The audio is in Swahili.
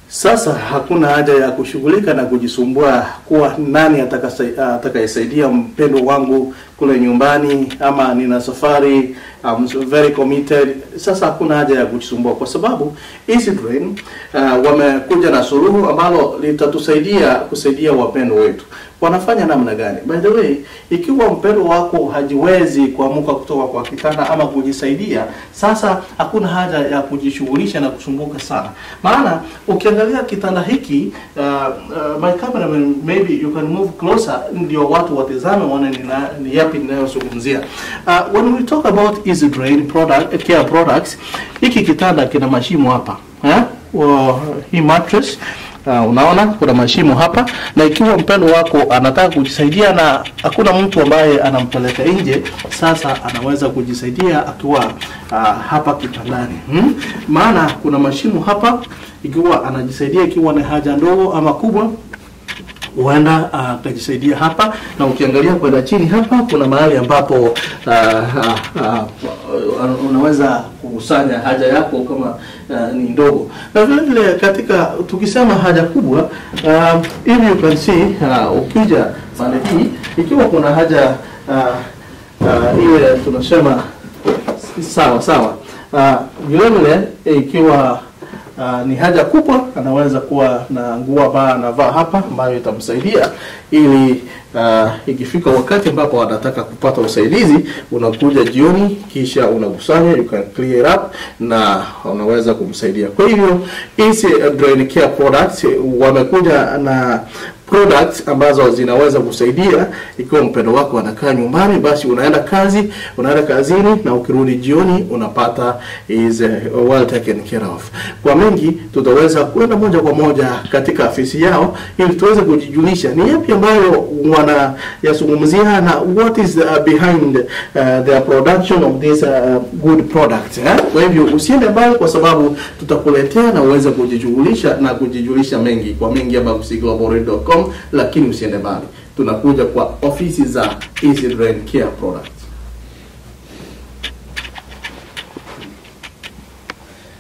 Sasa hakuna haja ya kushughulika na kujisumbua kuwa nani atakayesaidia mpendo wangu kule nyumbani, ama nina safari, I'm very committed. Sasa hakuna haja ya kujisumbua kwa sababu EasyDrain wamekuja na suluhu ambalo kusaidia wapendo wetu. Wanafanya namna gani? By the way, ikiwa mpendo wako hajiwezi kuamuka kutoka kwa kitanda ama kujisaidia, sasa hakuna haja ya kujishughulisha na kusumbuka sana. Maana ukiangalia kitanda hiki, my cameraman, maybe you can move closer ndio watu watazame wana ni yapi ninayozungumzia. When we talk about EasyDrain care products, hiki kitanda kina mashimo hapa. Hii mattress, unaona kuna mashimo hapa, na ikiwa mpendo wako anataka kujisaidia na hakuna mtu ambaye anampeleka nje, sasa anaweza kujisaidia akiwa hapa kitandani. Maana kuna mashimo hapa, ikiwa anajisaidia ikiwa na haja ndogo ama kubwa, huenda akajisaidia hapa. Na ukiangalia kwenda chini hapa, kuna mahali ambapo unaweza kukusanya haja yako kama ni ndogo. Na vile vile katika tukisema haja kubwa, if you can see, ukija pande hii, ikiwa kuna haja ile tunasema sawa, vile vile ikiwa ni haja kubwa, anaweza kuwa na nguo ambayo anavaa hapa ambayo itamsaidia ili ikifika wakati ambapo anataka kupata usaidizi, unakuja jioni kisha unakusanya, you can clear up na unaweza kumsaidia. Kwa hivyo EasyDrain care products wamekuja na products ambazo zinaweza kusaidia ikiwa mpendo wako anakaa nyumbani, basi unaenda kazini na ukirudi jioni unapata is well taken care of. Kwa mengi tutaweza kwenda moja kwa moja katika afisi yao ili tuweze kujijulisha ni yapi ambayo wanayazungumzia na what is behind their production of this good product. Kwa hivyo usiende mbali, kwa sababu tutakuletea na uweze kujijulisha mengi kwa mengi hapa kusiglobalradio.com. Lakini usiende mbali, tunakuja kwa ofisi za EasyDrain care product.